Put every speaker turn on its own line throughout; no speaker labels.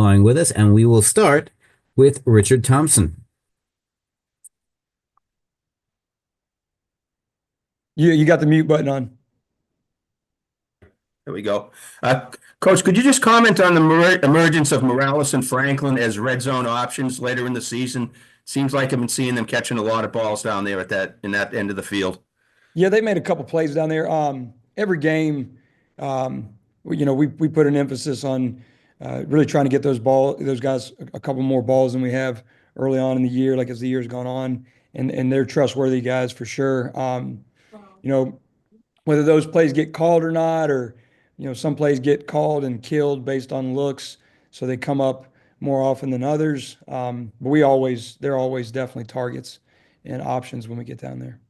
along with us, and we will start with Richard Thompson.
You got the mute button on.
There we go. Coach, could you just comment on the emergence of Morales and Franklin as red zone options later in the season? Seems like I've been seeing them catching a lot of balls down there in that end of the field.
Yeah, they made a couple plays down there. Every game, we put an emphasis on really trying to get those guys a couple more balls than we have early on in the year, like as the year's gone on, and they're trustworthy guys for sure. You know, whether those plays get called or not, or some plays get called and killed based on looks, so they come up more often than others. But they're always definitely targets and options when we get down there.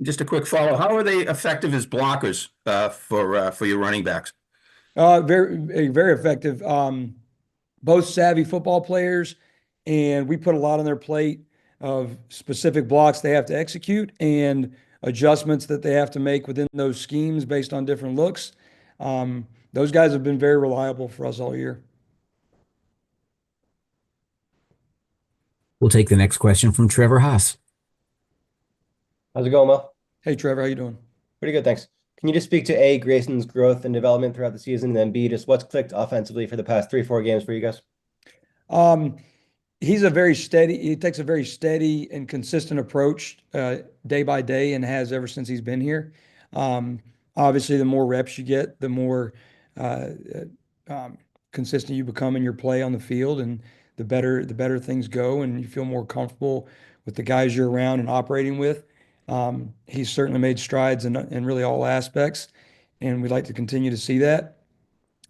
Just a quick follow. How are they effective as blockers for your running backs?
Very effective. Both savvy football players, and we put a lot on their plate of specific blocks they have to execute and adjustments that they have to make within those schemes based on different looks. Those guys have been very reliable for us all year.
We'll take the next question from Trevor Haas.
How's it going, Mel?
Hey, Trevor, how you doing?
Pretty good, thanks. Can you just speak to A, Grayson's growth and development throughout the season, and then B, just what's clicked offensively for the past 3-4 games for you guys?
He takes a very steady and consistent approach day by day and has ever since he's been here. Obviously, the more reps you get, the more consistent you become in your play on the field, and the better things go, and you feel more comfortable with the guys you're around and operating with. He's certainly made strides in really all aspects, and we'd like to continue to see that.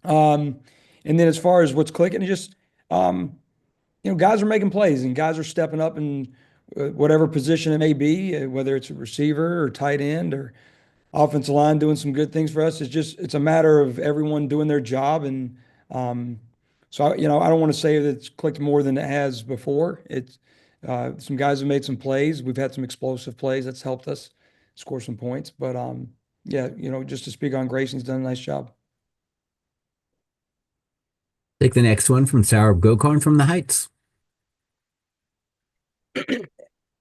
And then as far as what's clicking, guys are making plays and guys are stepping up in whatever position it may be, whether it's a receiver or tight end or offensive line doing some good things for us. It's a matter of everyone doing their job. And so, I don't want to say that it's clicked more than it has before. Some guys have made some plays. We've had some explosive plays that's helped us score some points. But just to speak on Grayson's done a nice job.
Take the next one from Saurabh Gokarn from the Heights.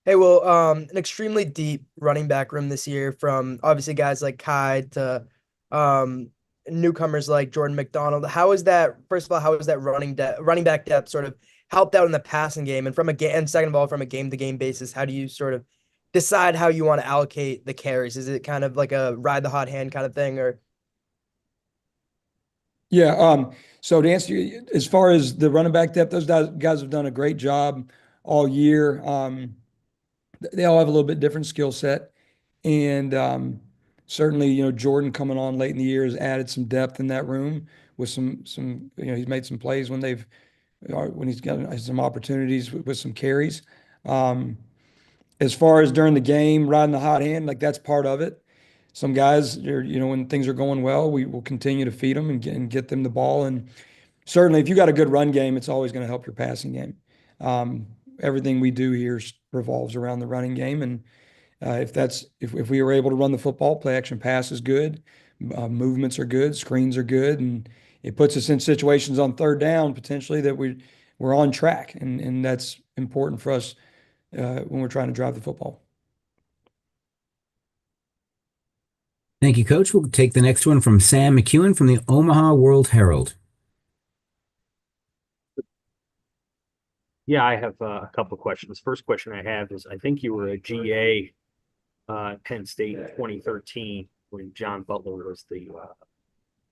Hey, well, an extremely deep running back room this year, from obviously guys like Kai to newcomers like Jordan McDonald. First of all, how is that running back depth sort of helped out in the passing game? And second of all, from a game-to-game basis, how do you sort of decide how you want to allocate the carries? Is it kind of like a ride the hot hand kind of thing, or?
Yeah. So to answer you, as far as the running back depth, those guys have done a great job all year. They all have a little bit different skill set, and certainly, Jordan coming on late in the year has added some depth in that room with some. He's made some plays when he's got some opportunities with some carries. As far as during the game, riding the hot hand, like that's part of it. Some guys, when things are going well, we will continue to feed them and get them the ball. And certainly, if you got a good run game, it's always going to help your passing game. Everything we do here revolves around the running game, and if we were able to run the football, play action pass is good, movements are good, screens are good, and it puts us in situations on third down potentially that we're on track, and that's important for us when we're trying to drive the football.
Thank you, Coach. We'll take the next one from Sam McEwen from the Omaha World Herald.
Yeah, I have a couple of questions. First question I have is, I think you were a GA Penn State in 2013 when John Butler was the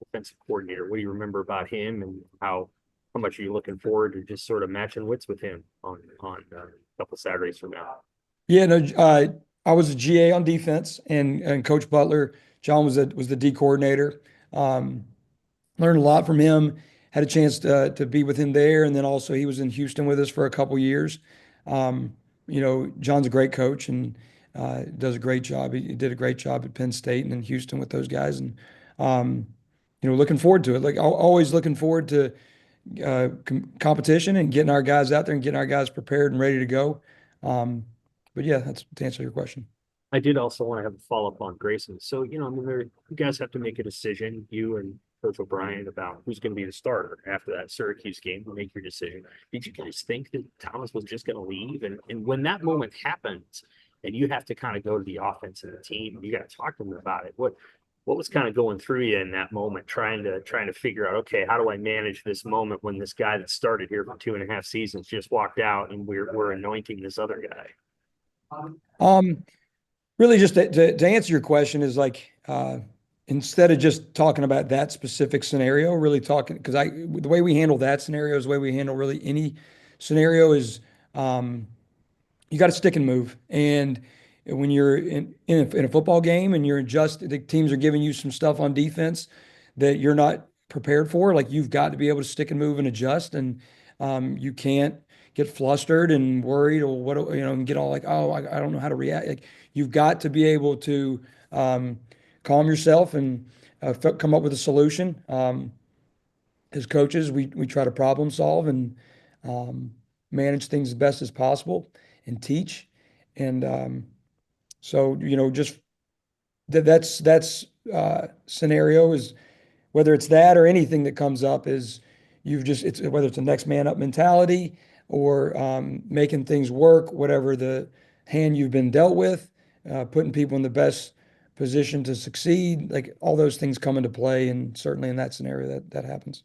offensive coordinator. What do you remember about him, and how much are you looking forward to just sort of matching wits with him on a couple Saturdays from now?
Yeah, no, I was a GA on defense, and Coach Butler, John was the D coordinator. Learned a lot from him. Had a chance to be with him there, and then also he was in Houston with us for a couple years. John's a great coach and does a great job. He did a great job at Penn State and in Houston with those guys, and looking forward to it. Like always, looking forward to competition and getting our guys out there and getting our guys prepared and ready to go. But yeah, that's to answer your question.
I did also want to have a follow-up on Grayson. So, you guys have to make a decision, you and Coach O'Brien about who's going to be the starter after that Syracuse game to make your decision. Did you guys think that Thomas was just going to leave? And when that moment happens, and you have to kind of go to the offense and the team, you got to talk to them about it. What was kind of going through you in that moment, trying to figure out, okay, how do I manage this moment when this guy that started here for 2.5 seasons just walked out and we're anointing this other guy?
Really just to answer your question is like, instead of just talking about that specific scenario, really talking, because the way we handle that scenario is the way we handle really any scenario is, you got to stick and move. And when you're in a football game and the teams are giving you some stuff on defense that you're not prepared for, like you've got to be able to stick and move and adjust. And you can't get flustered and worried or and get all like, oh, I don't know how to react. Like you've got to be able to calm yourself and come up with a solution. As coaches, we try to problem solve and manage things as best as possible and teach. And so, just that's scenario is whether it's that or anything that comes up is it's whether it's a next man up mentality or making things work, whatever the hand you've been dealt with, putting people in the best position to succeed, like all those things come into play. And certainly in that scenario that happens.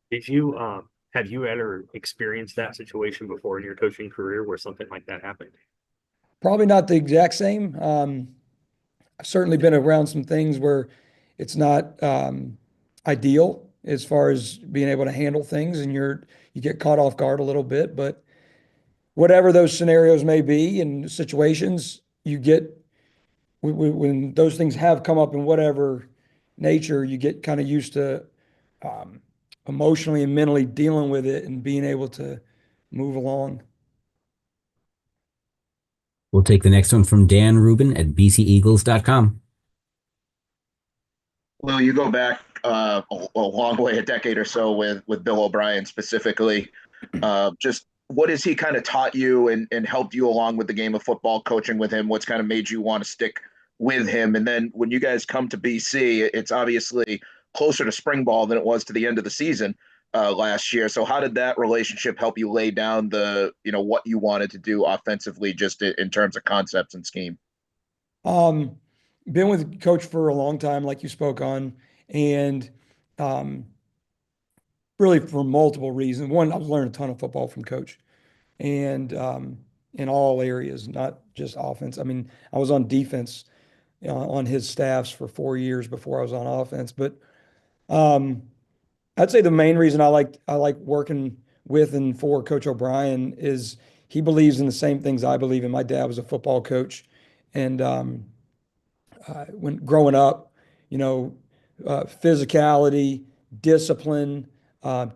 Did you have you ever experienced that situation before in your coaching career where something like that happened?
Probably not the exact same. I've certainly been around some things where it's not ideal as far as being able to handle things and you get caught off guard a little bit, but whatever those scenarios may be and situations you get when those things have come up in whatever nature, you get kind of used to emotionally and mentally dealing with it and being able to move along.
We'll take the next one from Dan Rubin at bceagles.com.
Well, you go back a long way, a decade or so with Bill O'Brien specifically. Just what has he kind of taught you and helped you along with the game of football, coaching with him? What's kind of made you want to stick with him? And then when you guys come to BC, it's obviously closer to spring ball than it was to the end of the season last year. So how did that relationship help you lay down what you wanted to do offensively, just in terms of concepts and scheme?
Been with coach for a long time, like you spoke on, and really for multiple reasons. One, I was learning a ton of football from coach, and in all areas, not just offense. I mean, I was on defense on his staffs for 4 years before I was on offense. But I'd say the main reason I like working with and for Coach O'Brien is he believes in the same things I believe in. My dad was a football coach, and when growing up, physicality, discipline,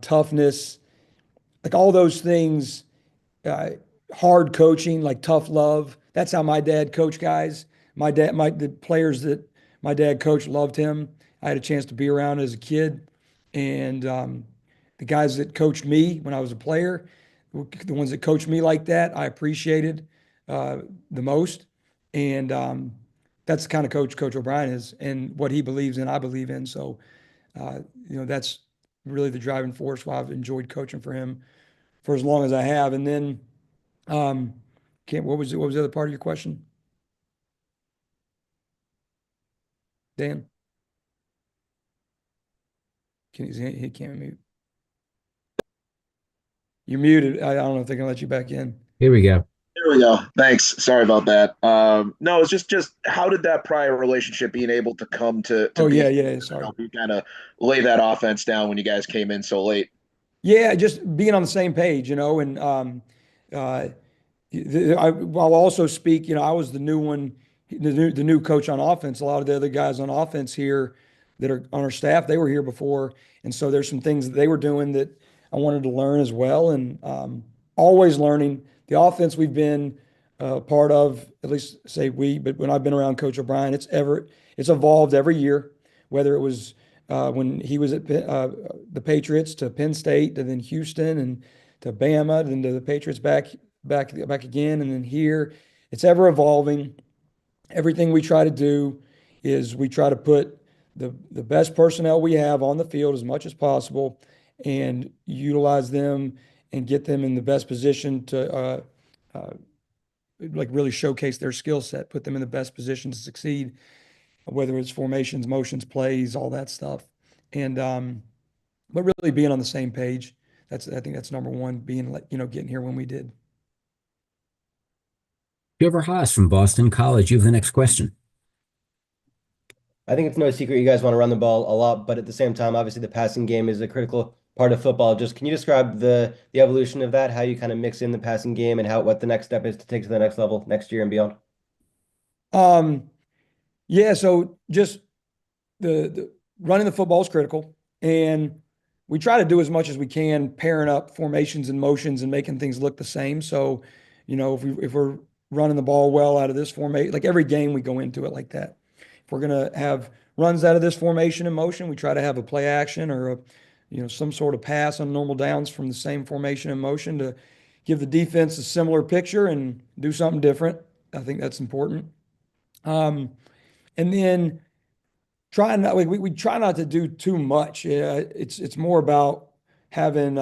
toughness, like all those things, hard coaching, like tough love. That's how my dad coached guys. The players that my dad coached loved him. I had a chance to be around as a kid, and the guys that coached me when I was a player, the ones that coached me like that, I appreciated the most. And that's the kind of Coach O'Brien is, and what he believes in, I believe in. So, that's really the driving force why I've enjoyed coaching for him for as long as I have. And then, what was the other part of your question, Dan? He can't mute. You're muted. I don't know if they can let you back in.
Here we go.
There we go. Thanks. Sorry about that. No, it's just how did that prior relationship being able to come to
Oh,
be
yeah. Sorry.
help you kind of lay that offense down when you guys came in so late?
Yeah, just being on the same page, and I'll also speak. I was the new one, the new coach on offense. A lot of the other guys on offense here that are on our staff, they were here before, and so there's some things that they were doing that I wanted to learn as well, and always learning. The offense we've been part of, at least say we, but when I've been around Coach O'Brien, it's evolved every year, whether it was when he was at the Patriots to Penn State and then Houston and to Bama and then to the Patriots back again and then here. It's ever evolving. Everything we try to do is we try to put the best personnel we have on the field as much as possible and utilize them and get them in the best position to like really showcase their skill set, put them in the best position to succeed, whether it's formations, motions, plays, all that stuff. And but really being on the same page. I think that's number one, being like, getting here when we did.
Trevor Haas from Boston College, you have the next question.
I think it's no secret you guys want to run the ball a lot, but at the same time, obviously the passing game is a critical part of football. Just can you describe the evolution of that, how you kind of mix in the passing game and what the next step is to take to the next level next year and beyond?
Yeah, so just the running the football is critical, and we try to do as much as we can pairing up formations and motions and making things look the same. So, if we're running the ball well out of this formation, like every game we go into it like that. If we're gonna have runs out of this formation and motion, we try to have a play action or some sort of pass on normal downs from the same formation and motion to give the defense a similar picture and do something different. I think that's important. And then we try not to do too much. It's more about having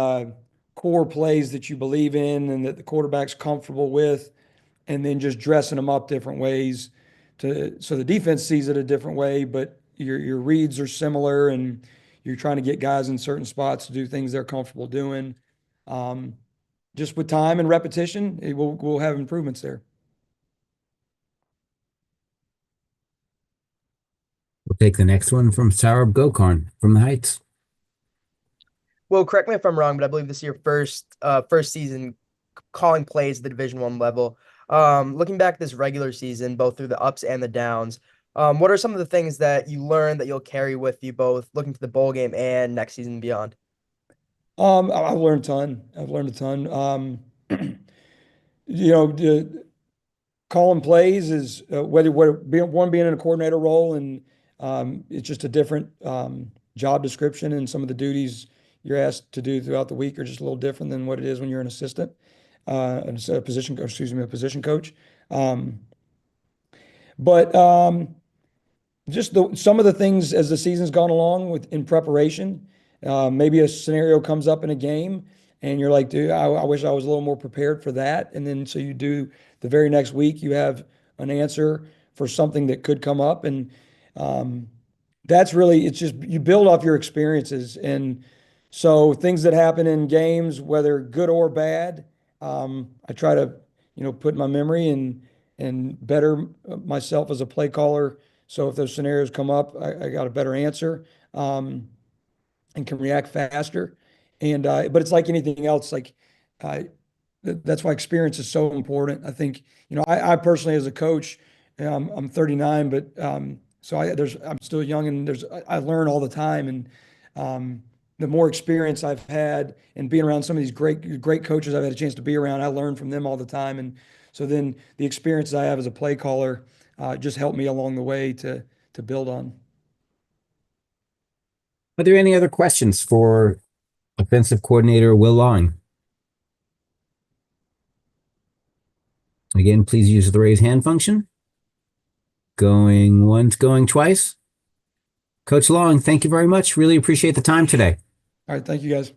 core plays that you believe in and that the quarterback's comfortable with, and then just dressing them up different ways so the defense sees it a different way, but your reads are similar, and you're trying to get guys in certain spots to do things they're comfortable doing. Just with time and repetition, we'll have improvements there.
We'll take the next one from Saurabh Gokarn from the Heights.
Well, correct me if I'm wrong, but I believe this is your first season calling plays at the Division I level. Looking back this regular season, both through the ups and the downs, what are some of the things that you learned that you'll carry with you both looking to the bowl game and next season and beyond?
I've learned a ton. I've learned a ton. Calling plays is whether being in a coordinator role, and it's just a different job description, and some of the duties you're asked to do throughout the week are just a little different than what it is when you're an assistant, a position coach. But just some of the things as the season's gone along in preparation, maybe a scenario comes up in a game and you're like, dude, I wish I was a little more prepared for that. And then so you do the very next week, you have an answer for something that could come up. And that's really, it's just you build off your experiences. And so things that happen in games, whether good or bad, I try to, put my memory and better myself as a play caller. So if those scenarios come up, I got a better answer and can react faster. And but it's like anything else. Like that's why experience is so important. I think I personally as a coach, I'm 39, but so I'm still young, and I learn all the time. And the more experience I've had and being around some of these great coaches I've had a chance to be around, I learn from them all the time. And so then the experiences I have as a play caller just help me along the way to build on.
Are there any other questions for offensive coordinator Will Long? Again, please use the raise hand function. Going once, going twice. Coach Long, thank you very much. Really appreciate the time today.
All right. Thank you, guys.